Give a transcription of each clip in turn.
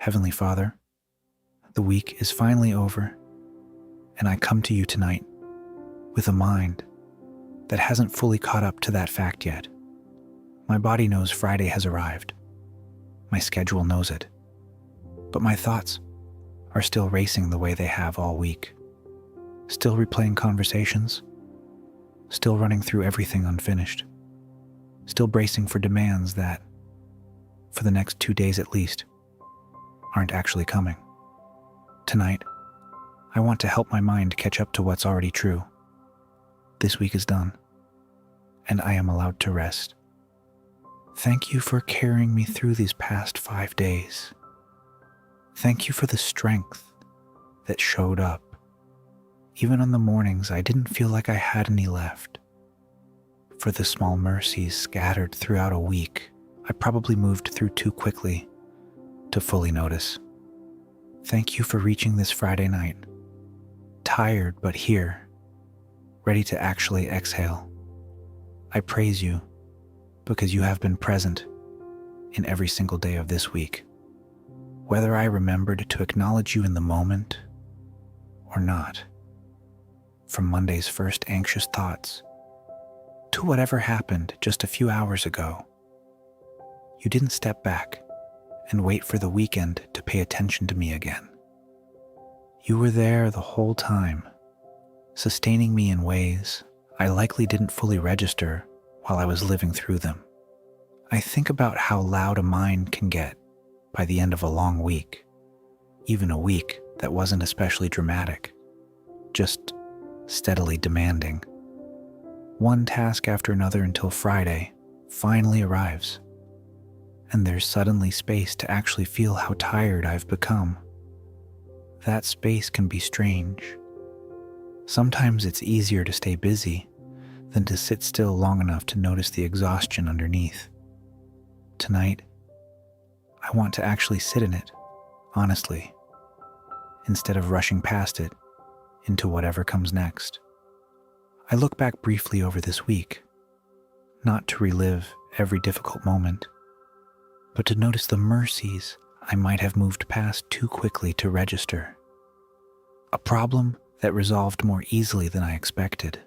Heavenly Father, the week is finally over, and I come to you tonight with a mind that hasn't fully caught up to that fact yet. My body knows Friday has arrived. My schedule knows it. But my thoughts are still racing the way they have all week. Still replaying conversations. Still running through everything unfinished. Still bracing for demands that, for the next 2 days at least, aren't actually coming. Tonight, I want to help my mind catch up to what's already true. This week is done, and I am allowed to rest. Thank you for carrying me through these past 5 days. Thank you for the strength that showed up, even on the mornings I didn't feel like I had any left. For the small mercies scattered throughout a week I probably moved through too quickly to fully notice. Thank you for reaching this Friday night, tired but here, ready to actually exhale. I praise you because you have been present in every single day of this week, whether I remembered to acknowledge you in the moment or not. From Monday's first anxious thoughts to whatever happened just a few hours ago, you didn't step back and wait for the weekend to pay attention to me again. You were there the whole time, sustaining me in ways I likely didn't fully register while I was living through them. I think about how loud a mind can get by the end of a long week, even a week that wasn't especially dramatic, just steadily demanding. One task after another until Friday finally arrives, and there's suddenly space to actually feel how tired I've become. That space can be strange. Sometimes it's easier to stay busy than to sit still long enough to notice the exhaustion underneath. Tonight, I want to actually sit in it, honestly, instead of rushing past it into whatever comes next. I look back briefly over this week, not to relive every difficult moment, but to notice the mercies I might have moved past too quickly to register. A problem that resolved more easily than I expected.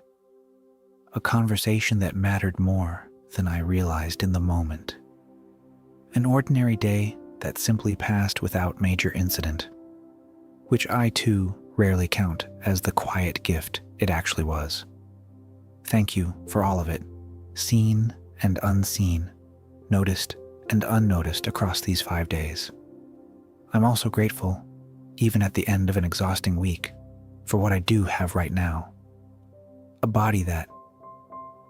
A conversation that mattered more than I realized in the moment. An ordinary day that simply passed without major incident, which I too rarely count as the quiet gift it actually was. Thank you for all of it, seen and unseen, noticed and unnoticed across these 5 days. I'm also grateful, even at the end of an exhausting week, for what I do have right now. A body that,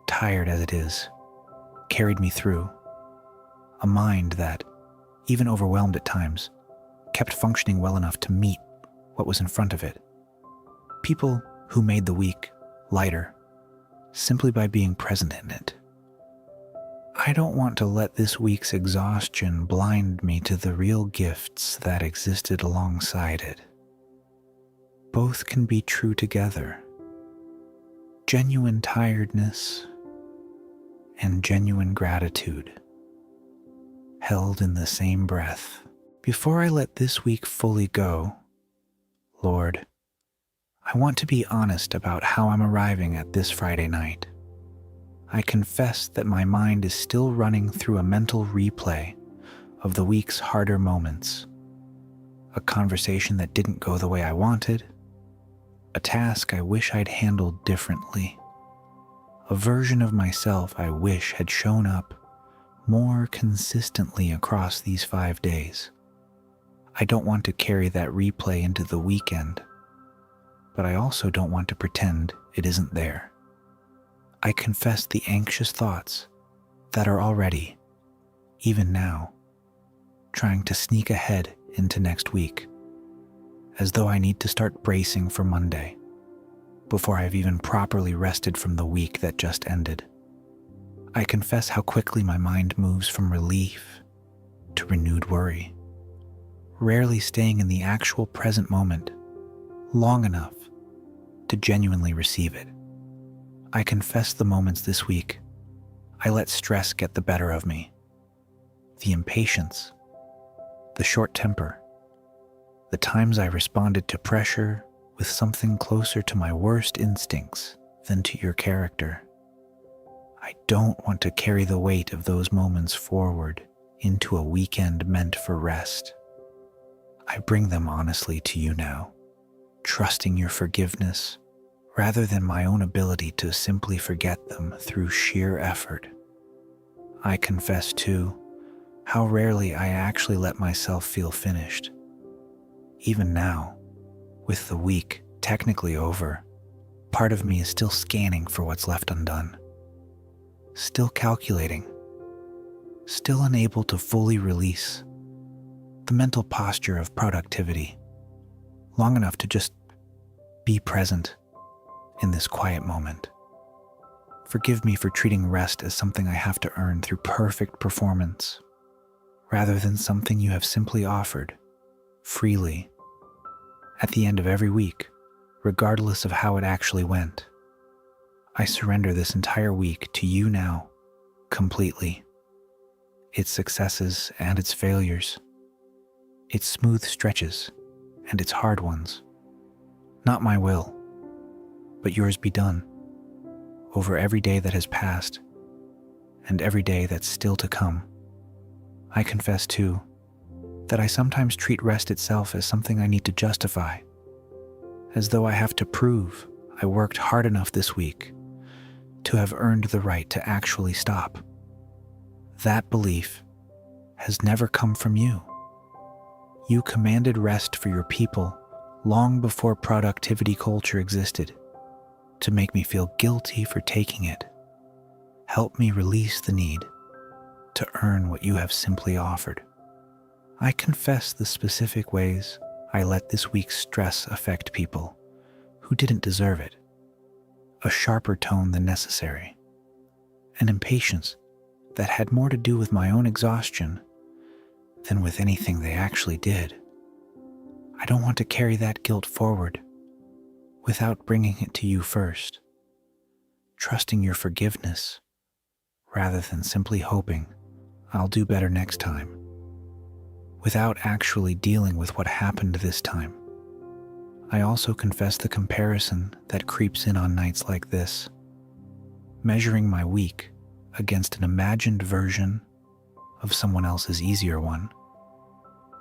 tired as it is, carried me through. A mind that, even overwhelmed at times, kept functioning well enough to meet what was in front of it. People who made the week lighter simply by being present in it. I don't want to let this week's exhaustion blind me to the real gifts that existed alongside it. Both can be true together. Genuine tiredness and genuine gratitude, held in the same breath. Before I let this week fully go, Lord, I want to be honest about how I'm arriving at this Friday night. I confess that my mind is still running through a mental replay of the week's harder moments. A conversation that didn't go the way I wanted. A task I wish I'd handled differently. A version of myself I wish had shown up more consistently across these 5 days. I don't want to carry that replay into the weekend, but I also don't want to pretend it isn't there. I confess the anxious thoughts that are already, even now, trying to sneak ahead into next week, as though I need to start bracing for Monday before I've even properly rested from the week that just ended. I confess how quickly my mind moves from relief to renewed worry, rarely staying in the actual present moment long enough to genuinely receive it. I confess the moments this week I let stress get the better of me. The impatience, the short temper, the times I responded to pressure with something closer to my worst instincts than to your character. I don't want to carry the weight of those moments forward into a weekend meant for rest. I bring them honestly to you now, trusting your forgiveness rather than my own ability to simply forget them through sheer effort. I confess, too, how rarely I actually let myself feel finished. Even now, with the week technically over, part of me is still scanning for what's left undone, still calculating, still unable to fully release the mental posture of productivity long enough to just be present in this quiet moment. Forgive me for treating rest as something I have to earn through perfect performance, rather than something you have simply offered, freely, at the end of every week, regardless of how it actually went. I surrender this entire week to you now, completely. Its successes and its failures, its smooth stretches and its hard ones. Not my will, but yours be done, over every day that has passed and every day that's still to come. I confess, too, that I sometimes treat rest itself as something I need to justify, as though I have to prove I worked hard enough this week to have earned the right to actually stop. That belief has never come from you. You commanded rest for your people long before productivity culture existed, to make me feel guilty for taking it. Help me release the need to earn what you have simply offered. I confess the specific ways I let this week's stress affect people who didn't deserve it. A sharper tone than necessary. An impatience that had more to do with my own exhaustion than with anything they actually did. I don't want to carry that guilt forward without bringing it to you first, trusting your forgiveness rather than simply hoping I'll do better next time, without actually dealing with what happened this time. I also confess the comparison that creeps in on nights like this, measuring my week against an imagined version of someone else's easier one,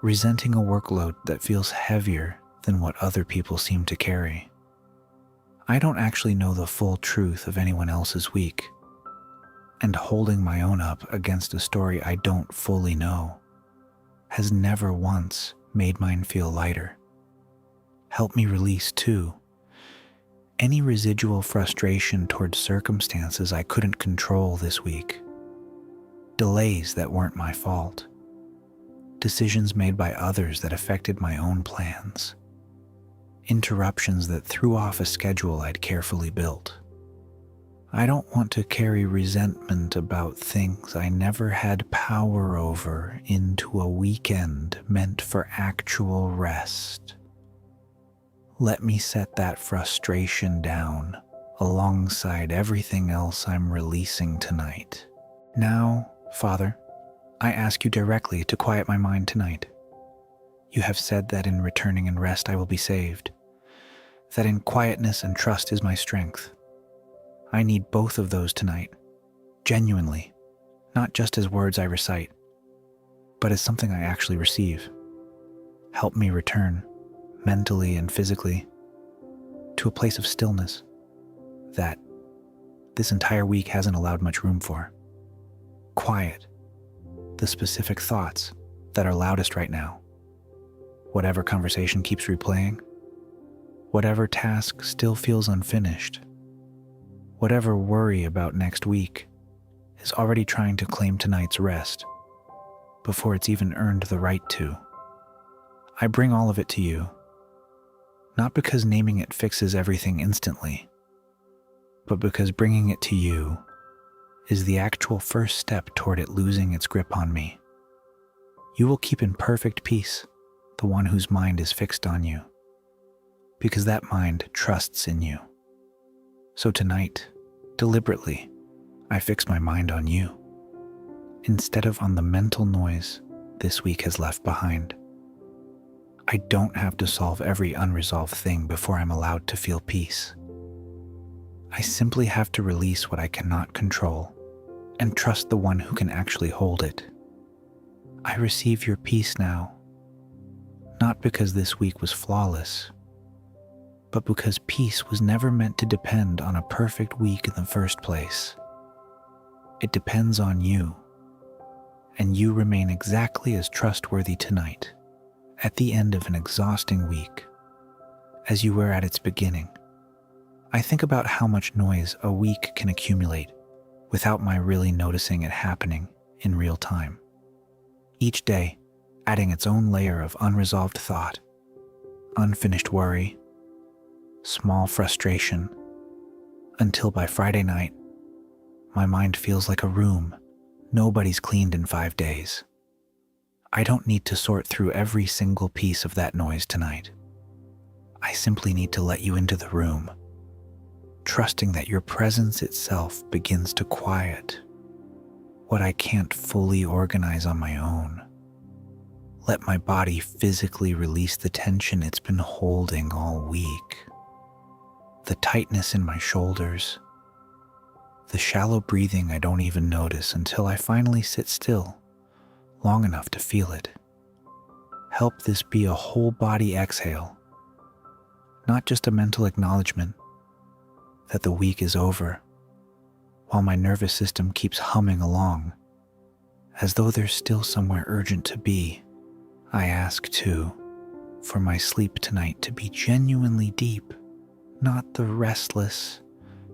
resenting a workload that feels heavier than what other people seem to carry. I don't actually know the full truth of anyone else's week, and holding my own up against a story I don't fully know has never once made mine feel lighter. Help me release, too, any residual frustration towards circumstances I couldn't control this week, delays that weren't my fault, decisions made by others that affected my own plans, interruptions that threw off a schedule I'd carefully built. I don't want to carry resentment about things I never had power over into a weekend meant for actual rest. Let me set that frustration down alongside everything else I'm releasing tonight. Now, Father, I ask you directly to quiet my mind tonight. You have said that in returning and rest I will be saved, that in quietness and trust is my strength. I need both of those tonight, genuinely, not just as words I recite, but as something I actually receive. Help me return, mentally and physically, to a place of stillness that this entire week hasn't allowed much room for. Quiet, the specific thoughts that are loudest right now. Whatever conversation keeps replaying, whatever task still feels unfinished, whatever worry about next week is already trying to claim tonight's rest before it's even earned the right to. I bring all of it to you, not because naming it fixes everything instantly, but because bringing it to you is the actual first step toward it losing its grip on me. You will keep in perfect peace the one whose mind is fixed on you, because that mind trusts in you. So tonight, deliberately, I fix my mind on you, instead of on the mental noise this week has left behind. I I don't have to solve every unresolved thing before I'm allowed to feel peace. I simply have to release what I cannot control and trust the one who can actually hold it. I receive your peace now, not because this week was flawless, but because peace was never meant to depend on a perfect week in the first place. It depends on you, and you remain exactly as trustworthy tonight, at the end of an exhausting week, as you were at its beginning. I think about how much noise a week can accumulate without my really noticing it happening in real time. Each day adding its own layer of unresolved thought, unfinished worry, small frustration, until by Friday night, my mind feels like a room nobody's cleaned in 5 days. I don't need to sort through every single piece of that noise tonight. I simply need to let you into the room, trusting that your presence itself begins to quiet what I can't fully organize on my own. Let my body physically release the tension it's been holding all week. The tightness in my shoulders, the shallow breathing I don't even notice until I finally sit still long enough to feel it. Help this be a whole body exhale, not just a mental acknowledgement that the week is over, while my nervous system keeps humming along, as though there's still somewhere urgent to be. I ask, too, for my sleep tonight to be genuinely deep, not the restless,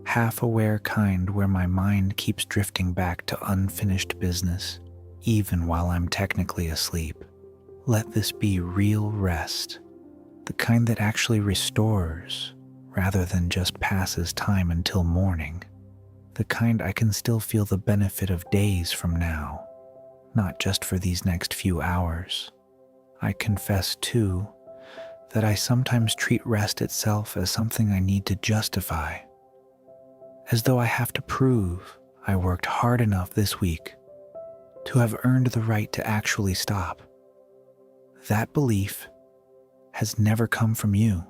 half-aware kind where my mind keeps drifting back to unfinished business, even while I'm technically asleep. Let this be real rest, the kind that actually restores, rather than just passes time until morning, the kind I can still feel the benefit of days from now, not just for these next few hours. I confess, too, that I sometimes treat rest itself as something I need to justify, as though I have to prove I worked hard enough this week to have earned the right to actually stop. That belief has never come from you.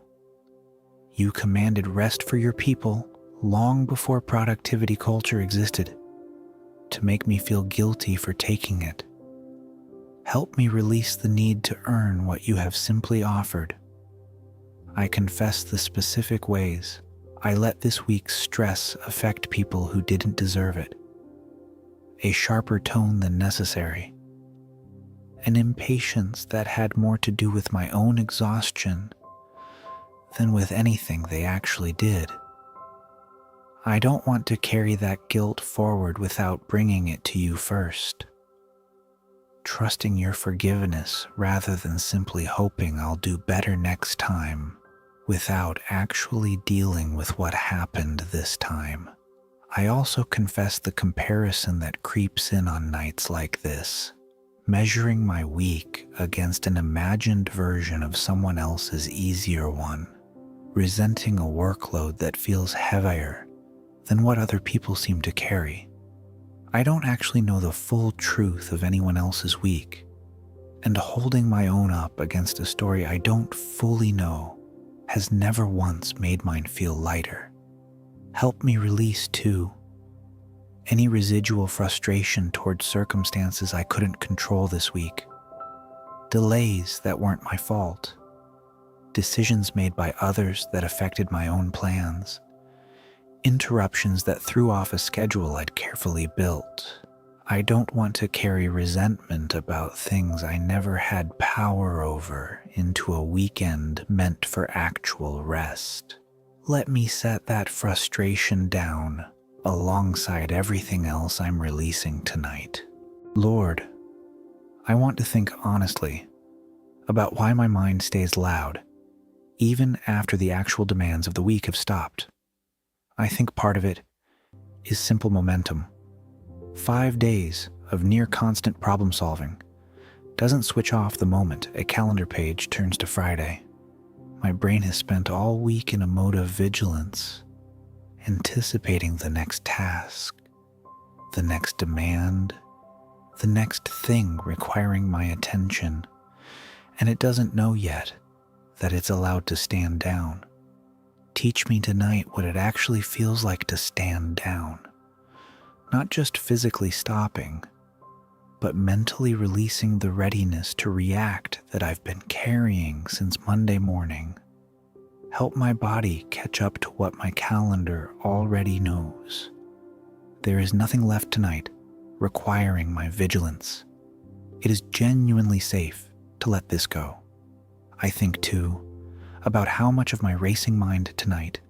You commanded rest for your people long before productivity culture existed, to make me feel guilty for taking it. Help me release the need to earn what you have simply offered. I confess the specific ways I let this week's stress affect people who didn't deserve it. A sharper tone than necessary. An impatience that had more to do with my own exhaustion than with anything they actually did. I don't want to carry that guilt forward without bringing it to you first. Trusting your forgiveness rather than simply hoping I'll do better next time without actually dealing with what happened this time. I also confess the comparison that creeps in on nights like this, measuring my week against an imagined version of someone else's easier one, resenting a workload that feels heavier than what other people seem to carry. I don't actually know the full truth of anyone else's week, and holding my own up against a story I don't fully know has never once made mine feel lighter. Help me release, too, any residual frustration towards circumstances I couldn't control this week, delays that weren't my fault, decisions made by others that affected my own plans, interruptions that threw off a schedule I'd carefully built. I don't want to carry resentment about things I never had power over into a weekend meant for actual rest. Let me set that frustration down alongside everything else I'm releasing tonight. Lord, I want to think honestly about why my mind stays loud, even after the actual demands of the week have stopped. I think part of it is simple momentum. 5 days of near constant problem solving doesn't switch off the moment a calendar page turns to Friday. My brain has spent all week in a mode of vigilance, anticipating the next task, the next demand, the next thing requiring my attention, and it doesn't know yet that it's allowed to stand down. Teach me tonight what it actually feels like to stand down, not just physically stopping, but mentally releasing the readiness to react that I've been carrying since Monday morning. Help my body catch up to what my calendar already knows. There is nothing left tonight requiring my vigilance. It is genuinely safe to let this go. I think, too, about how much of my racing mind tonight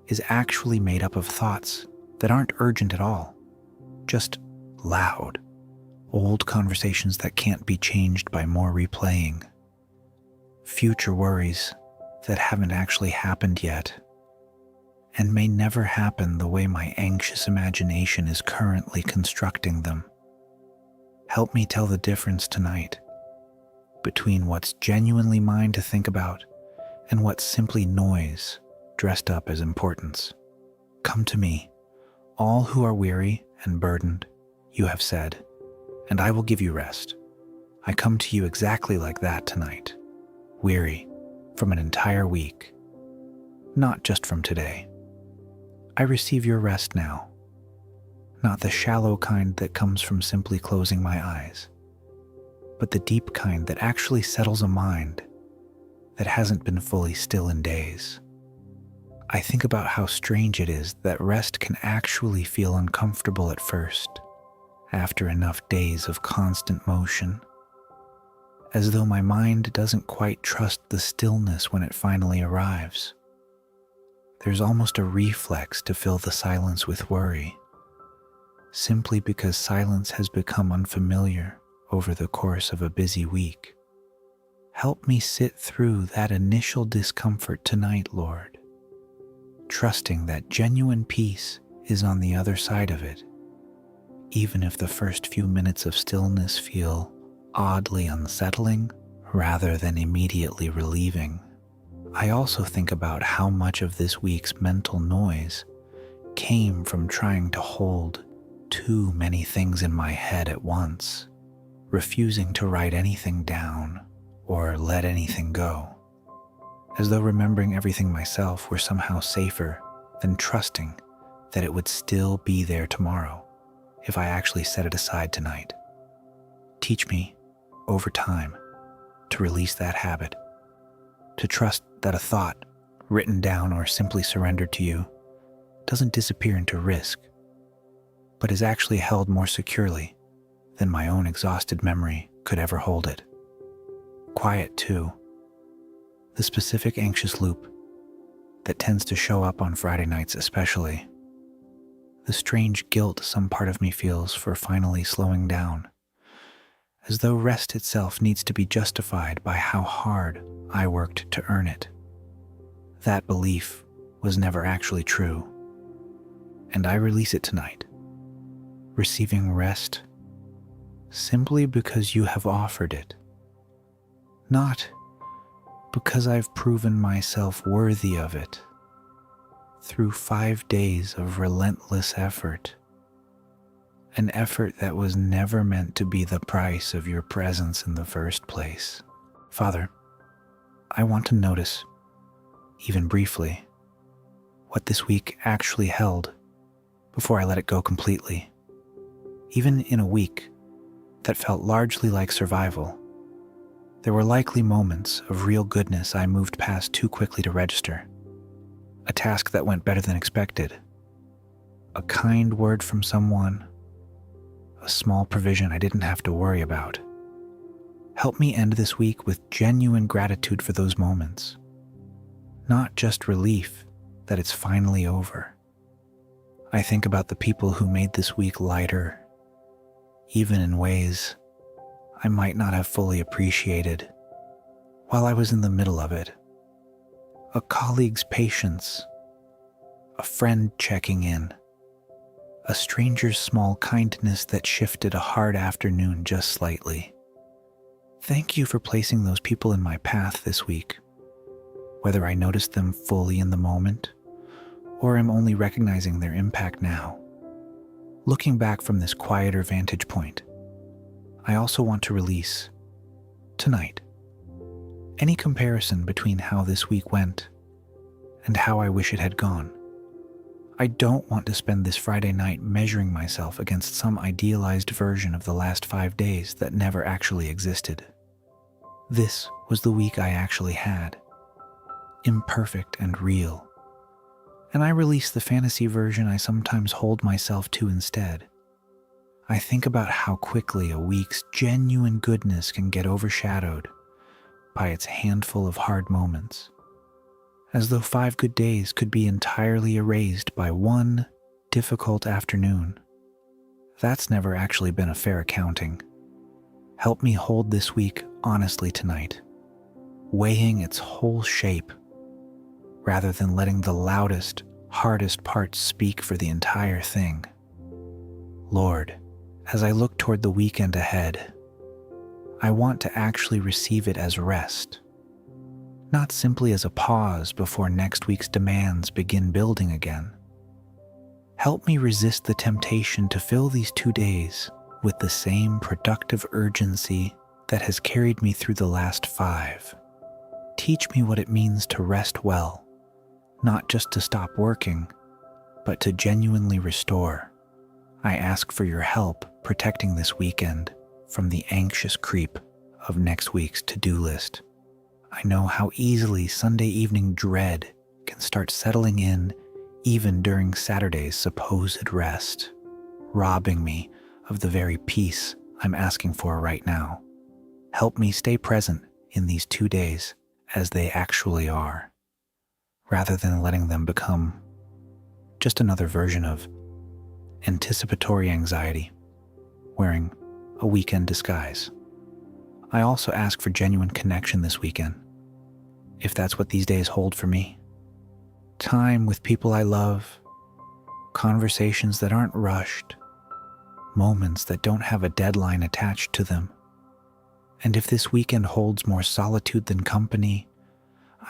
is actually made up of thoughts that aren't urgent at all, just loud, old conversations that can't be changed by more replaying, future worries that haven't actually happened yet, and may never happen the way my anxious imagination is currently constructing them. Help me tell the difference tonight between what's genuinely mine to think about and what's simply noise dressed up as importance. Come to me, all who are weary and burdened, you have said, and I will give you rest. I come to you exactly like that tonight, weary from an entire week, not just from today. I receive your rest now, not the shallow kind that comes from simply closing my eyes, but the deep kind that actually settles a mind that hasn't been fully still in days. I think about how strange it is that rest can actually feel uncomfortable at first, after enough days of constant motion, as though my mind doesn't quite trust the stillness when it finally arrives. There's almost a reflex to fill the silence with worry, simply because silence has become unfamiliar over the course of a busy week. Help me sit through that initial discomfort tonight, Lord, trusting that genuine peace is on the other side of it, even if the first few minutes of stillness feel oddly unsettling rather than immediately relieving. I also think about how much of this week's mental noise came from trying to hold too many things in my head at once, refusing to write anything down or let anything go, as though remembering everything myself were somehow safer than trusting that it would still be there tomorrow if I actually set it aside tonight. Teach me, over time, to release that habit, to trust that a thought, written down or simply surrendered to you, doesn't disappear into risk, but is actually held more securely than my own exhausted memory could ever hold it. Quiet, too. The specific anxious loop that tends to show up on Friday nights especially. The strange guilt some part of me feels for finally slowing down, as though rest itself needs to be justified by how hard I worked to earn it. That belief was never actually true, and I release it tonight, receiving rest simply because you have offered it, not because I've proven myself worthy of it through 5 days of relentless effort, an effort that was never meant to be the price of your presence in the first place. Father, I want to notice, even briefly, what this week actually held before I let it go completely. Even in a week that felt largely like survival, there were likely moments of real goodness I moved past too quickly to register. A task that went better than expected, a kind word from someone, a small provision I didn't have to worry about. Help me end this week with genuine gratitude for those moments, not just relief that it's finally over. I think about the people who made this week lighter, even in ways I might not have fully appreciated while I was in the middle of it. A colleague's patience, a friend checking in, a stranger's small kindness that shifted a hard afternoon just slightly. Thank you for placing those people in my path this week, whether I noticed them fully in the moment or am only recognizing their impact now. Looking back from this quieter vantage point, I also want to release, tonight, any comparison between how this week went and how I wish it had gone. I don't want to spend this Friday night measuring myself against some idealized version of the last 5 days that never actually existed. This was the week I actually had, imperfect and real, and I release the fantasy version I sometimes hold myself to instead. I think about how quickly a week's genuine goodness can get overshadowed by its handful of hard moments, as though 5 good days could be entirely erased by one difficult afternoon. That's never actually been a fair accounting. Help me hold this week honestly tonight, weighing its whole shape, rather than letting the loudest, hardest parts speak for the entire thing. Lord, as I look toward the weekend ahead, I want to actually receive it as rest, not simply as a pause before next week's demands begin building again. Help me resist the temptation to fill these 2 days with the same productive urgency that has carried me through the last 5. Teach me what it means to rest well, not just to stop working, but to genuinely restore. I ask for your help protecting this weekend from the anxious creep of next week's to-do list. I know how easily Sunday evening dread can start settling in even during Saturday's supposed rest, robbing me of the very peace I'm asking for right now. Help me stay present in these 2 days as they actually are, rather than letting them become just another version of anticipatory anxiety wearing a weekend disguise. I also ask for genuine connection this weekend, if that's what these days hold for me. Time with people I love, conversations that aren't rushed, moments that don't have a deadline attached to them. And if this weekend holds more solitude than company,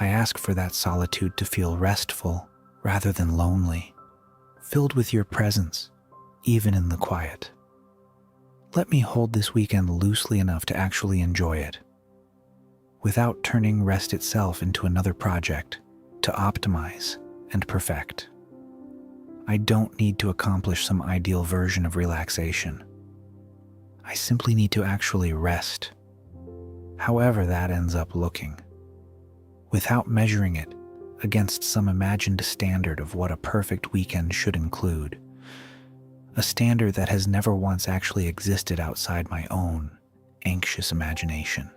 I ask for that solitude to feel restful rather than lonely, filled with your presence, even in the quiet. Let me hold this weekend loosely enough to actually enjoy it, without turning rest itself into another project to optimize and perfect. I don't need to accomplish some ideal version of relaxation. I simply need to actually rest, however that ends up looking, without measuring it against some imagined standard of what a perfect weekend should include, a standard that has never once actually existed outside my own anxious imagination.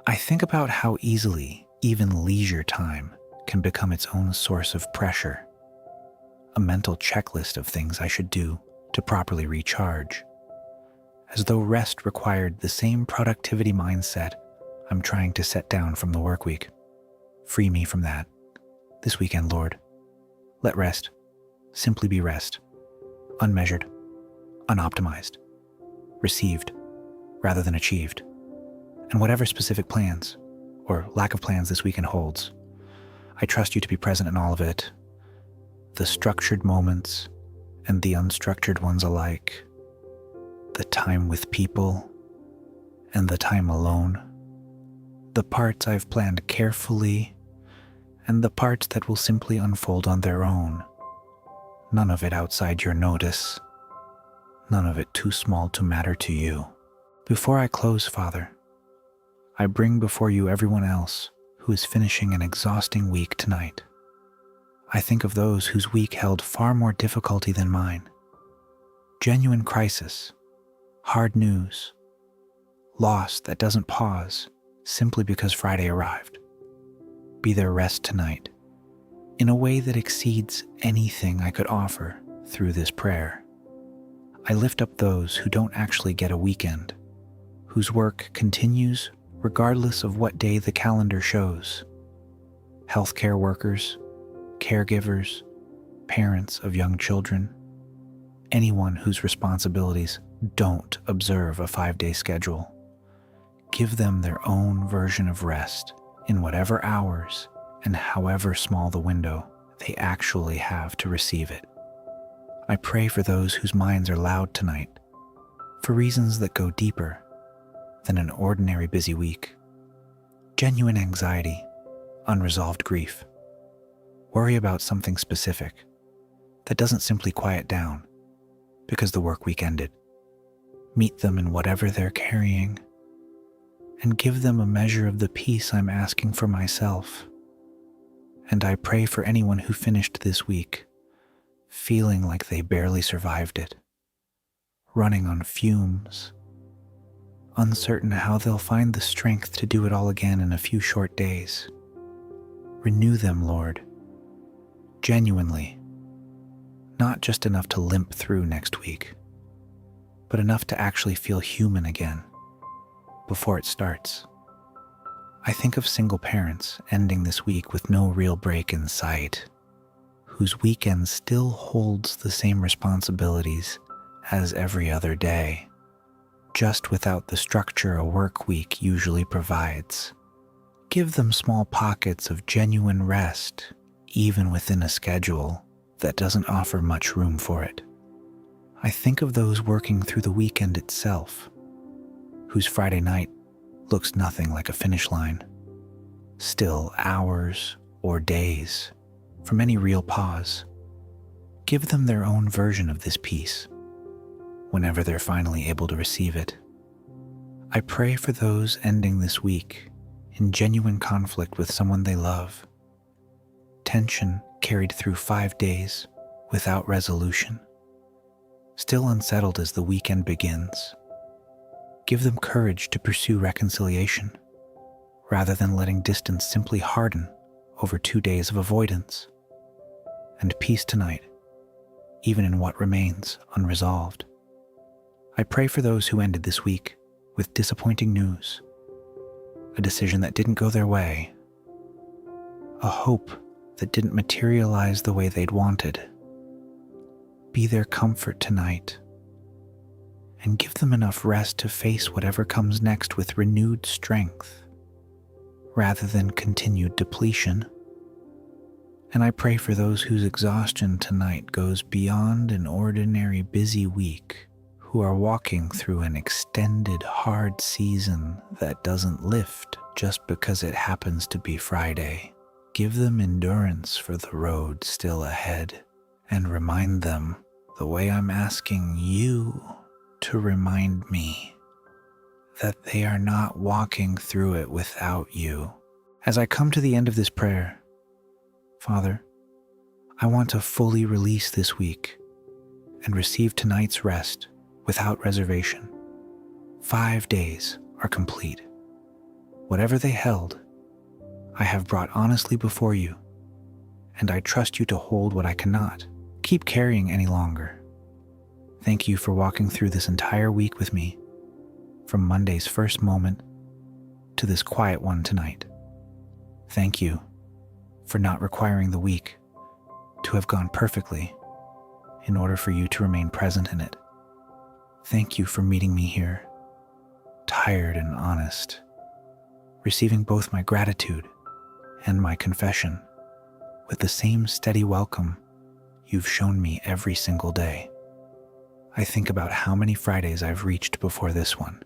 I think about how easily even leisure time can become its own source of pressure, a mental checklist of things I should do to properly recharge, as though rest required the same productivity mindset I'm trying to set down from the work week. Free me from that this weekend, Lord. Let rest simply be rest, unmeasured, unoptimized, received rather than achieved. And whatever specific plans or lack of plans this weekend holds, I trust you to be present in all of it, the structured moments and the unstructured ones alike, the time with people and the time alone, the parts I've planned carefully and the parts that will simply unfold on their own. None of it outside your notice, none of it too small to matter to you. Before I close, Father, I bring before you everyone else who is finishing an exhausting week tonight. I think of those whose week held far more difficulty than mine. Genuine crisis, hard news, loss that doesn't pause simply because Friday arrived. Be their rest tonight, in a way that exceeds anything I could offer through this prayer. I lift up those who don't actually get a weekend, whose work continues regardless of what day the calendar shows. Healthcare workers, caregivers, parents of young children, anyone whose responsibilities don't observe a 5-day schedule. Give them their own version of rest in whatever hours and however small the window they actually have to receive it. I pray for those whose minds are loud tonight, for reasons that go deeper than an ordinary busy week. genuine anxiety, unresolved grief. Worry about something specific that doesn't simply quiet down because the work week ended. Meet them in whatever they're carrying and give them a measure of the peace I'm asking for myself. And I pray for anyone who finished this week feeling like they barely survived it, running on fumes, uncertain how they'll find the strength to do it all again in a few short days. Renew them, Lord, genuinely, not just enough to limp through next week, but enough to actually feel human again before it starts. I think of single parents ending this week with no real break in sight, whose weekend still holds the same responsibilities as every other day, just without the structure a work week usually provides. Give them small pockets of genuine rest, even within a schedule that doesn't offer much room for it. I think of those working through the weekend itself, whose Friday night looks nothing like a finish line, still hours or days from any real pause. Give them their own version of this peace whenever they're finally able to receive it. I pray for those ending this week in genuine conflict with someone they love, tension carried through 5 days without resolution, still unsettled as the weekend begins. Give them courage to pursue reconciliation, rather than letting distance simply harden over 2 days of avoidance. And peace tonight, even in what remains unresolved. I pray for those who ended this week with disappointing news, a decision that didn't go their way, a hope that didn't materialize the way they'd wanted. Be their comfort tonight, and give them enough rest to face whatever comes next with renewed strength, rather than continued depletion. And I pray for those whose exhaustion tonight goes beyond an ordinary busy week, who are walking through an extended hard season that doesn't lift just because it happens to be Friday. Give them endurance for the road still ahead, and remind them the way I'm asking you to remind me that they are not walking through it without you. As I come to the end of this prayer, Father, I want to fully release this week and receive tonight's rest without reservation. 5 days are complete. Whatever they held, I have brought honestly before you, and I trust you to hold what I cannot keep carrying any longer. Thank you for walking through this entire week with me, from Monday's first moment to this quiet one tonight. Thank you for not requiring the week to have gone perfectly in order for you to remain present in it. Thank you for meeting me here, tired and honest, receiving both my gratitude and my confession with the same steady welcome you've shown me every single day. I think about how many Fridays I've reached before this one,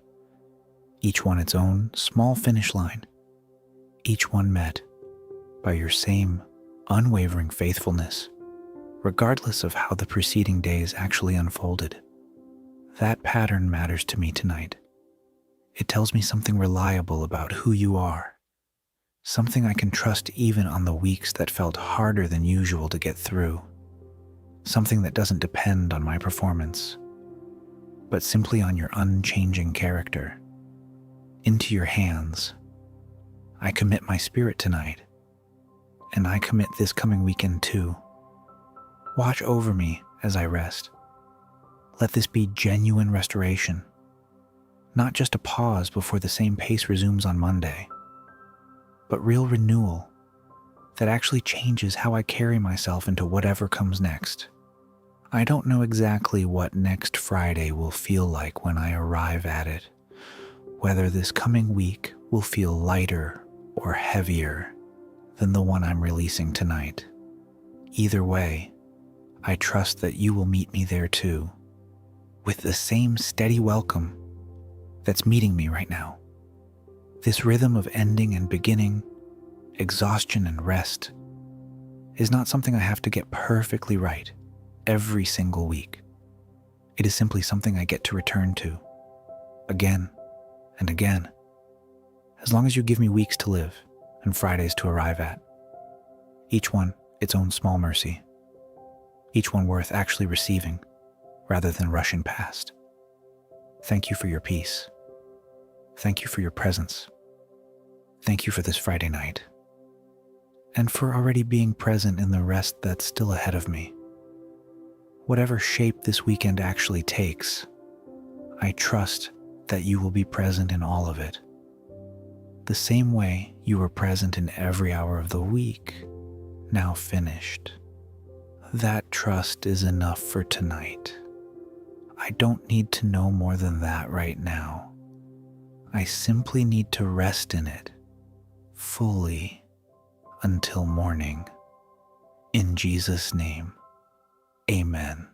each one its own small finish line, each one met by your same unwavering faithfulness, regardless of how the preceding days actually unfolded. That pattern matters to me tonight. It tells me something reliable about who you are, something I can trust even on the weeks that felt harder than usual to get through, something that doesn't depend on my performance, but simply on your unchanging character. Into your hands, I commit my spirit tonight, and I commit this coming weekend too. Watch over me as I rest. Let this be genuine restoration, not just a pause before the same pace resumes on Monday, but real renewal that actually changes how I carry myself into whatever comes next. I don't know exactly what next Friday will feel like when I arrive at it, whether this coming week will feel lighter or heavier than the one I'm releasing tonight. Either way, I trust that you will meet me there too, with the same steady welcome that's meeting me right now. This rhythm of ending and beginning, exhaustion and rest, is not something I have to get perfectly right every single week. It is simply something I get to return to again and again, as long as you give me weeks to live and Fridays to arrive at. Each one its own small mercy, each one worth actually receiving rather than rushing past. Thank you for your peace. Thank you for your presence. Thank you for this Friday night, and for already being present in the rest that's still ahead of me. Whatever shape this weekend actually takes, I trust that you will be present in all of it, the same way you were present in every hour of the week, now finished. That trust is enough for tonight. I don't need to know more than that right now. I simply need to rest in it fully until morning. In Jesus' name, amen.